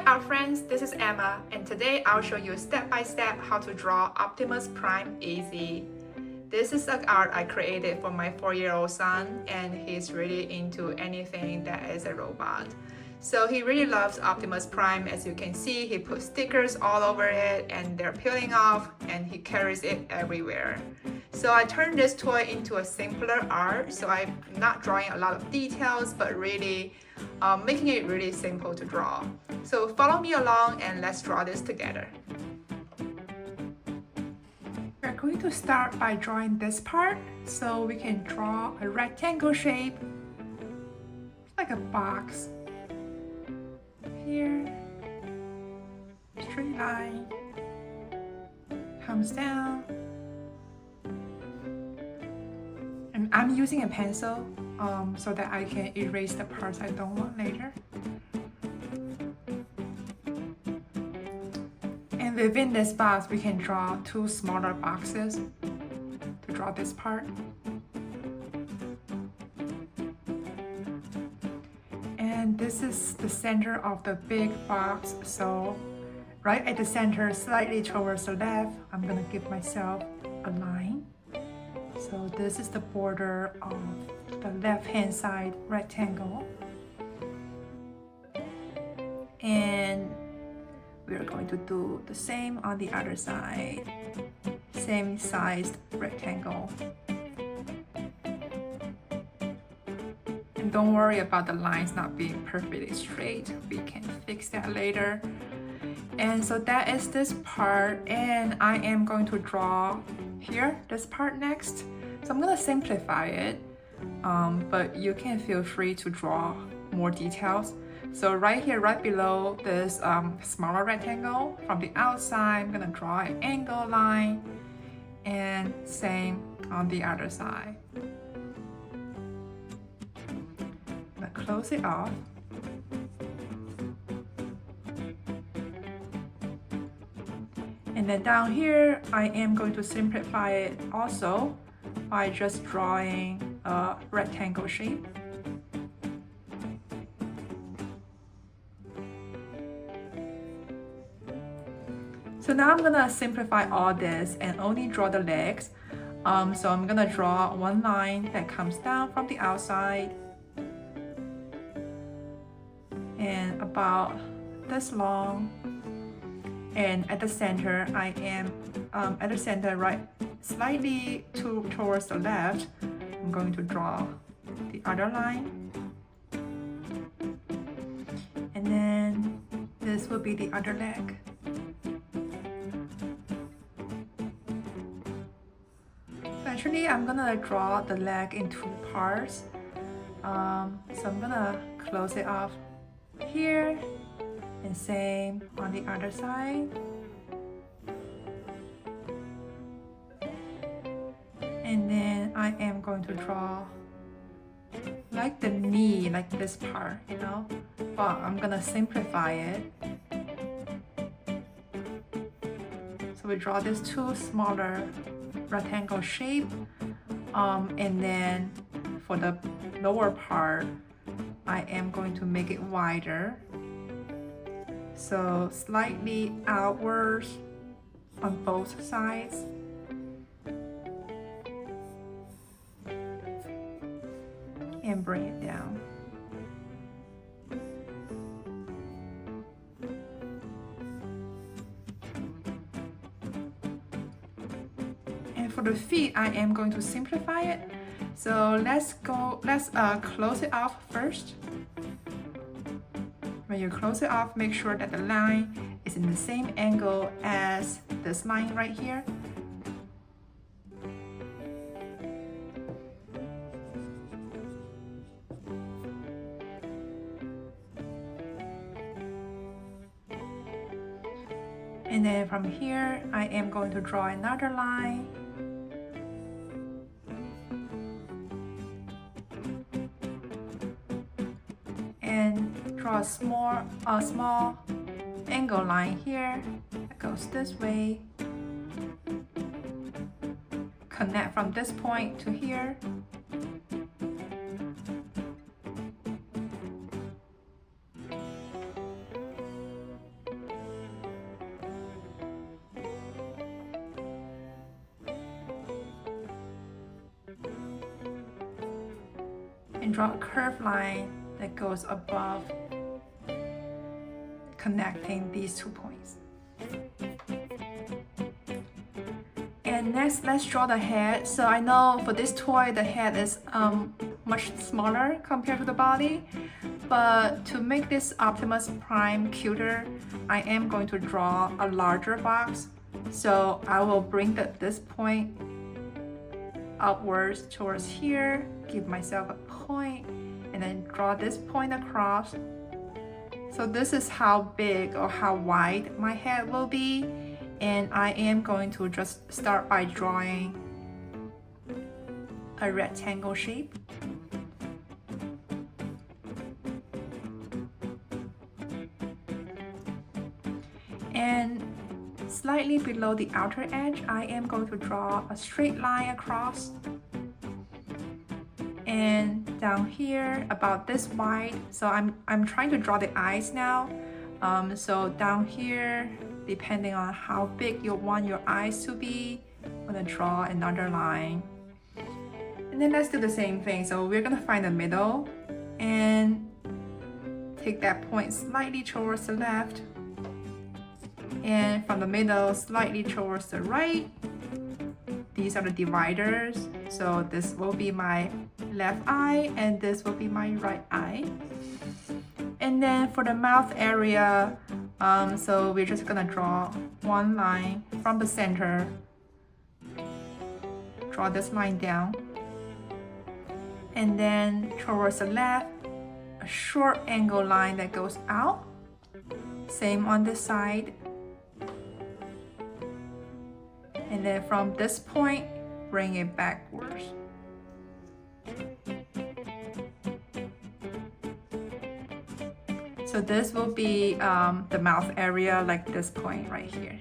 art friends, this is Emma, and today I'll show you step by step how to draw Optimus Prime easy. This is an art I created for my 4-year-old son, and he's really into anything that is a robot. So he really loves Optimus Prime. As you can see, he put stickers all over it and they're peeling off, and he carries it everywhere. So I turned this toy into a simpler art, so I'm not drawing a lot of details, but really making it really simple to draw. So follow me along and let's draw this together. We're going to start by drawing this part, so we can draw a rectangle shape, like a box. Here, straight line, comes down. And I'm using a pencil so that I can erase the parts I don't want later. And within this box, we can draw 2 smaller boxes to draw this part. And this is the center of the big box, so right at the center, slightly towards the left, I'm gonna give myself a line. So this is the border of the left-hand side rectangle. And we're going to do the same on the other side. Same sized rectangle. And don't worry about the lines not being perfectly straight. We can fix that later. And so that is this part, and I am going to draw here, this part next. So I'm gonna simplify it, but you can feel free to draw more details. So right here, right below this smaller rectangle, from the outside, I'm gonna draw an angle line, and same on the other side. I'm gonna close it off. And then down here, I am going to simplify it also by just drawing a rectangle shape. So now I'm gonna simplify all this and only draw the legs. So I'm gonna draw one line that comes down from the outside and about this long. And at the center, I am at the center, right, slightly towards the left. I'm going to draw the other line, and then this will be the other leg. Actually, I'm gonna draw the leg in 2 parts. So I'm gonna close it off here. And same on the other side. And then I am going to draw like the knee, like this part, you know, but I'm gonna simplify it. So we draw these 2 smaller rectangle shape, and then for the lower part, I am going to make it wider. So slightly outwards on both sides. And bring it down. And for the feet, I am going to simplify it. So let's close it off first. When you close it off, make sure that the line is in the same angle as this line right here. And then from here, I am going to draw another line. And draw a small angle line here that goes this way. Connect from this point to here. and draw a curved line that goes above, connecting these 2 points. And next, let's draw the head. So I know for this toy, the head is much smaller compared to the body. But to make this Optimus Prime cuter, I am going to draw a larger box. So I will bring this point upwards towards here, give myself a point, and then draw this point across. So this is how big or how wide my head will be. And I am going to just start by drawing a rectangle shape. And slightly below the outer edge, I am going to draw a straight line across. And down here, about this wide, so I'm trying to draw the eyes now. So down here, depending on how big you want your eyes to be, I'm gonna draw another line. And then let's do the same thing. So we're gonna find the middle and take that point slightly towards the left. And from the middle, slightly towards the right. These are the dividers. So this will be my left eye and this will be my right eye. And then for the mouth area, so we're just gonna draw one line from the center. Draw this line down. And then towards the left, a short angle line that goes out. Same on this side. And then from this point, bring it backwards. So this will be the mouth area, like this point right here.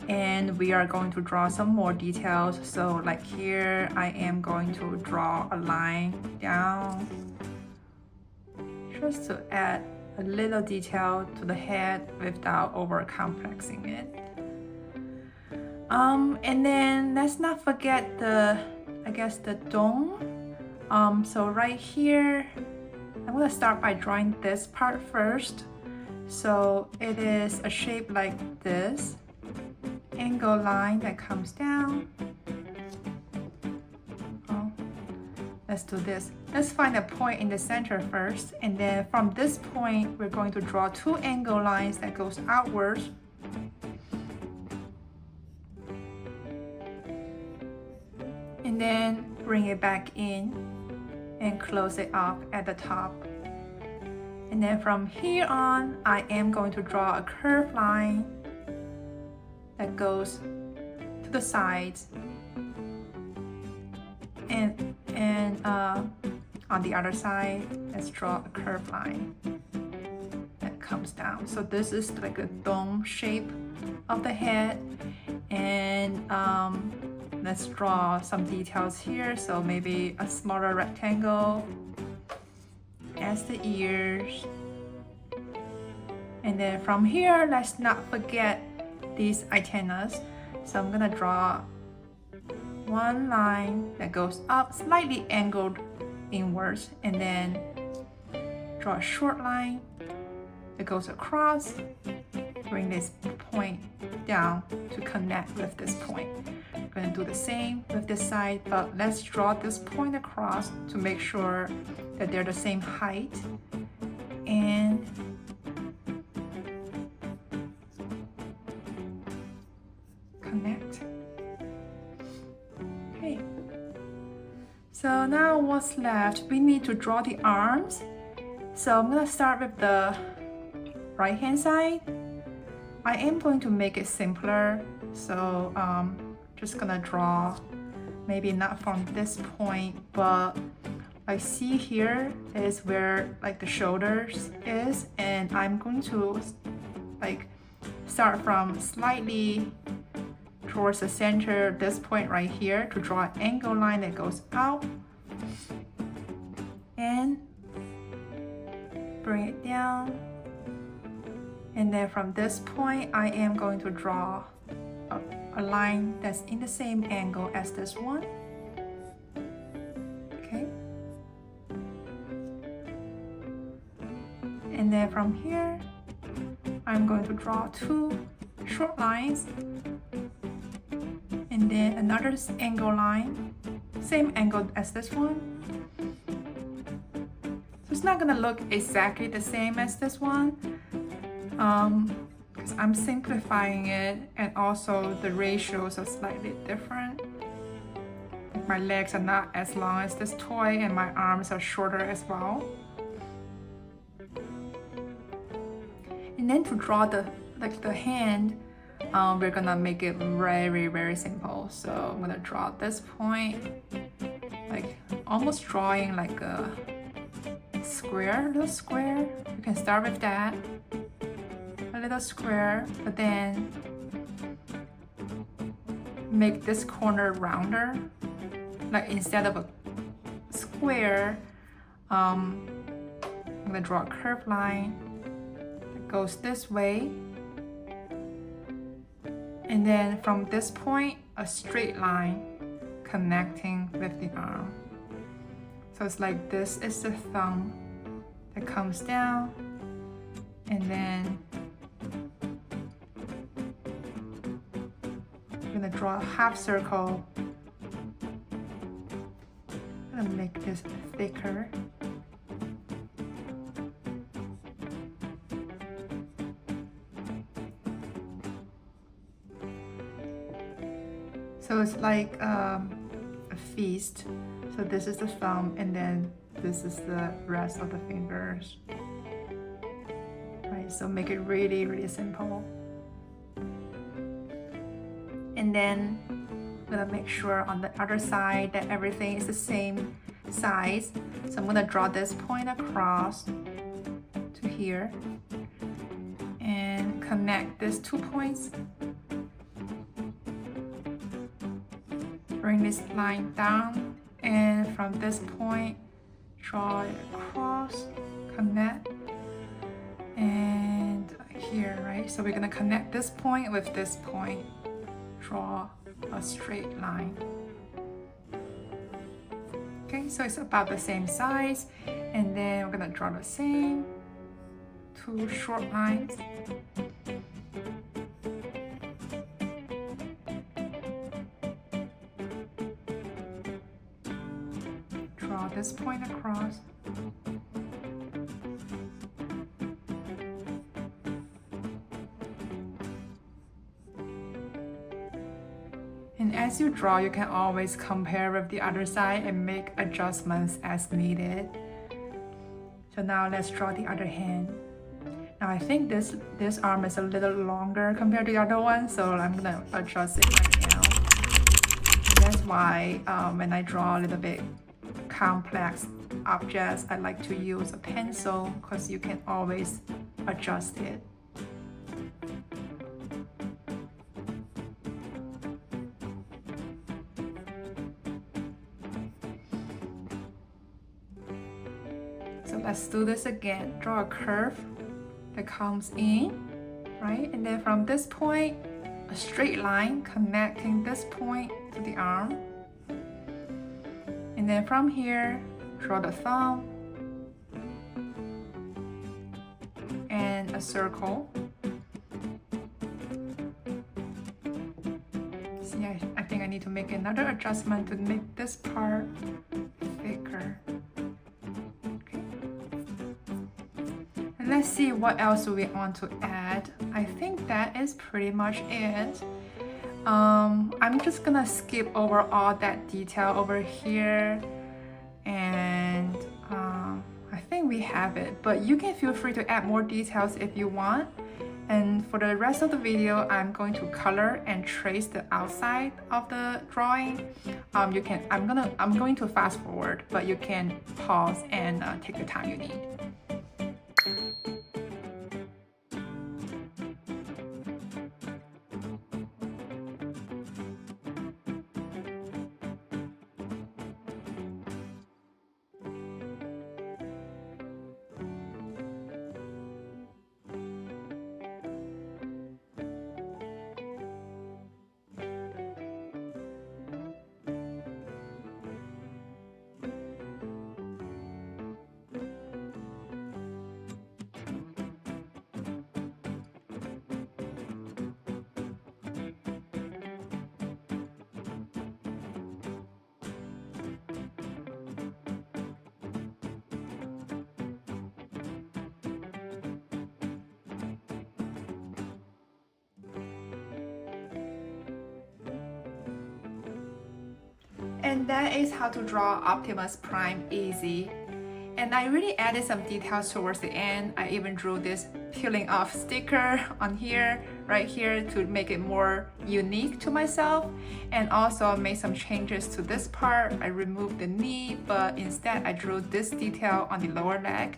And we are going to draw some more details. So like here, I am going to draw a line down just to add a little detail to the head without over-complexing it. And then let's not forget the dome. So right here, I'm gonna start by drawing this part first. So it is a shape like this, angle line that comes down. Oh, let's do this. Let's find a point in the center first, and then from this point, we're going to draw two angle lines that goes outwards. And then bring it back in and close it off at the top. And then from here on, I am going to draw a curved line that goes to the sides. And on the other side, let's draw a curved line that comes down. So this is like a dome shape of the head. And let's draw some details here. So maybe a smaller rectangle as the ears. And then from here, let's not forget these antennas. So I'm gonna draw one line that goes up, slightly angled inwards, and then draw a short line that goes across. Bring this point down to connect with this point. I'm gonna do the same with this side, but let's draw this point across to make sure that they're the same height. And connect. Okay. So now what's left? We need to draw the arms. So I'm gonna start with the right hand side. I am going to make it simpler. So just gonna draw maybe not from this point, but I see here is where like the shoulders is, and I'm going to like start from slightly towards the center, this point right here, to draw an angle line that goes out and bring it down. And then from this point, I am going to draw a line that's in the same angle as this one. Okay, from here, I'm going to draw 2 short lines, and then another angle line, same angle as this one. So it's not gonna look exactly the same as this one, because I'm simplifying it, and also the ratios are slightly different. My legs are not as long as this toy, and my arms are shorter as well. And then to draw the hand, we're gonna make it very simple. So I'm gonna draw this point, like almost drawing like a square, little square. You can start with that, a little square, but then make this corner rounder. Like instead of a square, I'm gonna draw a curved line that goes this way. And then from this point, a straight line connecting with the arm. So it's like this is the thumb that comes down, and then I'm gonna draw a half circle. I'm gonna make this thicker. So it's like a feast. So this is the thumb, and then this is the rest of the fingers. Right, so make it really simple. And then I'm gonna make sure on the other side that everything is the same size. So I'm gonna draw this point across to here and connect these 2 points. Bring this line down, and from this point, draw it across, connect, and here, right? So we're gonna connect this point with this point, draw a straight line. Okay, so it's about the same size, and then we're gonna draw the same 2 short lines. Draw this point across. And as you draw, you can always compare with the other side and make adjustments as needed. So now let's draw the other hand. Now I think this arm is a little longer compared to the other one, so I'm gonna adjust it right now. And that's why when I draw a little bit complex objects, I like to use a pencil, because you can always adjust it. So let's do this again. Draw a curve that comes in, right? And then from this point, a straight line connecting this point to the arm. And then from here, draw the thumb and a circle. See, I think I need to make another adjustment to make this part thicker. Okay. And let's see what else we want to add. I think that is pretty much it. I'm just gonna skip over all that detail over here, and I think we have it, but you can feel free to add more details if you want. And for the rest of the video, I'm going to color and trace the outside of the drawing. I'm going to fast forward, but you can pause and take the time you need. And that is how to draw Optimus Prime easy. And I really added some details towards the end. I even drew this peeling off sticker on here, right here, to make it more unique to myself. And also made some changes to this part. I removed the knee, but instead I drew this detail on the lower leg.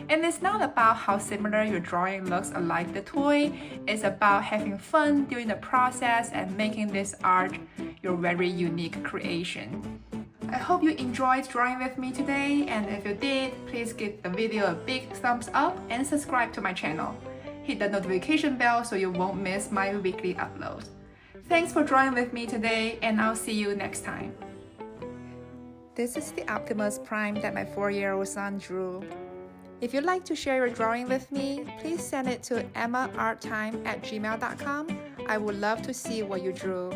And it's not about how similar your drawing looks alike the toy. It's about having fun during the process and making this art your very unique creation. I hope you enjoyed drawing with me today, and if you did, please give the video a big thumbs up and subscribe to my channel. Hit the notification bell so you won't miss my weekly uploads. Thanks for drawing with me today, and I'll see you next time. This is the Optimus Prime that my 4-year-old son drew. If you'd like to share your drawing with me, please send it to emmaarttime@gmail.com. I would love to see what you drew.